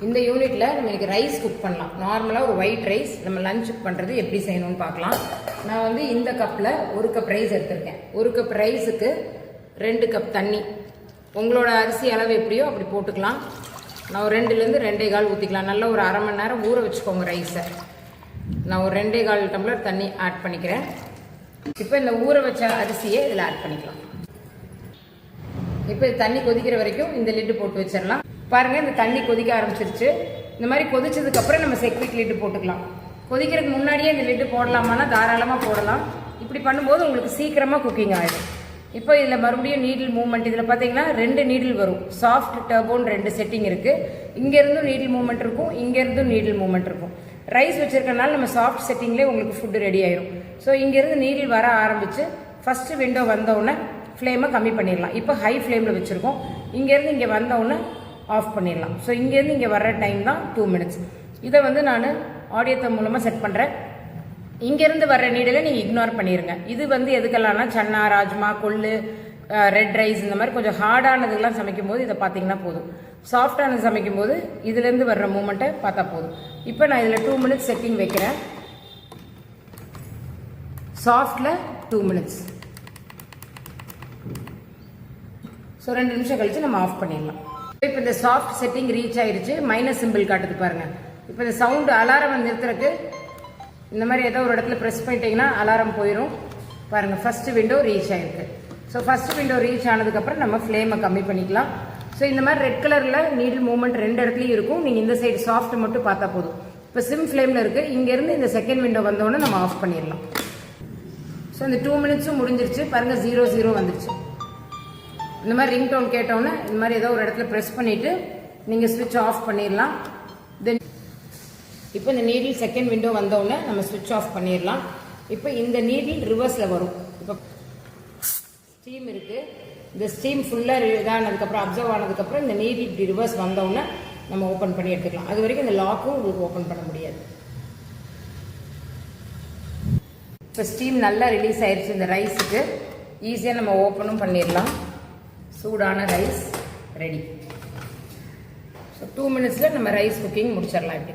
இந்த யூனிட்ல நம்ம இன்னைக்கு ரைஸ் குக் பண்ணலாம். நார்மலாக ஒரு ஒயிட் ரைஸ் நம்ம லஞ்ச் குக் பண்ணுறது எப்படி செய்யணும்னு பார்க்கலாம். நான் வந்து இந்த கப்பில் 1 கப் ரைஸ் எடுத்திருக்கேன். 1 கப் ரைஸுக்கு 2 கப் தண்ணி. உங்களோட அரிசி அளவு எப்படியோ அப்படி போட்டுக்கலாம். நான் ஒரு 2லேருந்து 2.25 ஊற்றிக்கலாம். நல்லா ஒரு அரை மணி நேரம் ஊற வச்சுக்கோங்க ரைஸை. நான் ஒரு 2.25 டம்ளர் தண்ணி ஆட் பண்ணிக்கிறேன். இப்போ இந்த ஊற வச்ச அரிசியை இதில் ஆட் பண்ணிக்கலாம். இப்போ தண்ணி கொதிக்கிற வரைக்கும் இந்த லிட்டு போட்டு வச்சிடலாம். பாருங்க, இந்த தண்ணி கொதிக்க ஆரம்பிச்சிருச்சு. இந்த மாதிரி கொதிச்சதுக்கு அப்புறம் நம்ம செக்விக் லிட்டு போட்டுக்கலாம். கொதிக்கிறதுக்கு முன்னாடியே இந்த லிட்டு போடலாமான்னா தாராளமாக போடலாம். இப்படி பண்ணும்போது உங்களுக்கு சீக்கிரமாக குக்கிங் ஆகிடும். இப்போ இதில் மறுபடியும் நீடில் மூவ்மெண்ட், இதில் பார்த்தீங்கன்னா 2 நீடில் வரும். சாஃப்ட் டர்போன்னு 2 செட்டிங் இருக்குது. இங்கேருந்தும் நீடில் மூவ்மெண்ட் இருக்கும், இங்கேருந்தும் நீடில் மூவ்மெண்ட் இருக்கும். ரைஸ் வச்சிருக்கனால நம்ம சாஃப்ட் செட்டிங்லேயே உங்களுக்கு ஃபுட்டு ரெடி ஆயிடும். ஸோ இங்கேருந்து நீடில் வர ஆரம்பித்து ஃபஸ்ட்டு விண்டோ வந்தவுடனே ஃப்ளேமை கம்மி பண்ணிடலாம். இப்போ ஹை ஃப்ளேமில் வச்சுருக்கோம். இங்கேருந்து இங்கே வந்தவுடனே ஆஃப் பண்ணிடலாம். ஸோ இங்கேருந்து இங்கே வர்ற டைம் தான் 2 மினிட்ஸ். இதை வந்து நான் ஆடியோத்தை மூலமாக செட் பண்ணுறேன். இங்கேருந்து வர்ற நீடில் நீங்கள் இக்னோர் பண்ணிடுங்க. இது வந்து எதுக்கெல்லாம்னா சன்னா, ராஜ்மா, கொள்ளு, ரெட் ரைஸ் இந்த மாதிரி கொஞ்சம் ஹார்டானதுக்கெல்லாம் சமைக்கும் போது இதை பார்த்தீங்கன்னா போதும். சாஃப்டானது சமைக்கும் போது இதுலேருந்து வர்ற மூமெண்ட்டை பார்த்தா போதும். இப்போ நான் இதில் 2 மினிட்ஸ் செட்டிங் வைக்கிறேன். சாஃப்டில் 2 மினிட்ஸ். ஸோ 2 நிமிஷம் கழித்து நம்ம ஆஃப் பண்ணிடலாம். இப்போ இந்த சாஃப்ட் செட்டிங் ரீச் ஆயிடுச்சு. மைனஸ் சிம்பிள் காட்டுது பாருங்க. இப்போ இந்த சவுண்டு அலாரம் நிறுத்துறதுக்கு இந்த மாதிரி ஏதோ ஒரு இடத்துல ப்ரெஸ் பண்ணிட்டீங்கன்னா அலாரம் போயிடும். பாருங்க, ஃபர்ஸ்ட் விண்டோ ரீச் ஆயிருக்கு. ஸோ ஃபர்ஸ்ட் விண்டோ ரீச் ஆனதுக்கப்புறம் நம்ம ஃப்ளேமை கம்மி பண்ணிக்கலாம். ஸோ இந்த மாதிரி ரெட் கலரில் நீடில் மூவ்மெண்ட் 2 இடத்துலையும் இருக்கும். நீங்கள் இந்த சைடு சாஃப்ட் மட்டும் பார்த்தா போதும். இப்போ சிம் ஃப்ளேமில் இருக்குது. இங்கேருந்து இந்த செகண்ட் விண்டோ வந்தோடனே நம்ம ஆஃப் பண்ணிடலாம். ஸோ இந்த 2 மினிட்ஸும் முடிஞ்சிருச்சு. பாருங்கள், 0 வந்துருச்சு. இந்த மாதிரி ரிங் டோன் கேட்டோன்னே இந்த மாதிரி ஏதோ ஒரு இடத்துல ப்ரெஸ் பண்ணிவிட்டு நீங்கள் ஸ்விட்ச் ஆஃப் பண்ணிடலாம். தென் இப்போ இந்த நீடில் செகண்ட் விண்டோ வந்தோடனே நம்ம ஸ்விட்ச் ஆஃப் பண்ணிடலாம். இப்போ இந்த நீடில் ரிவர்ஸில் வரும். இப்போ ஸ்டீம் இருக்குது. இந்த ஸ்டீம் ஃபுல்லாக இதானதுக்கப்புறம் அப்சர்வ் ஆனதுக்கப்புறம் இந்த நீடில் இப்படி ரிவர்ஸ் வந்தோடனே நம்ம ஓப்பன் பண்ணி எடுத்துக்கலாம். அது வரைக்கும் இந்த லாக்கும் உங்களுக்கு ஓப்பன் பண்ண முடியாது. இப்போ ஸ்டீம் நல்லா ரிலீஸ் ஆயிடுச்சு. இந்த ரைஸுக்கு ஈஸியாக நம்ம ஓப்பனும் பண்ணிடலாம். சூடான ரைஸ் ரெடி. ஸோ 2 மினிட்ஸில் நம்ம ரைஸ் குக்கிங் முடிச்சிடலாம். இப்படி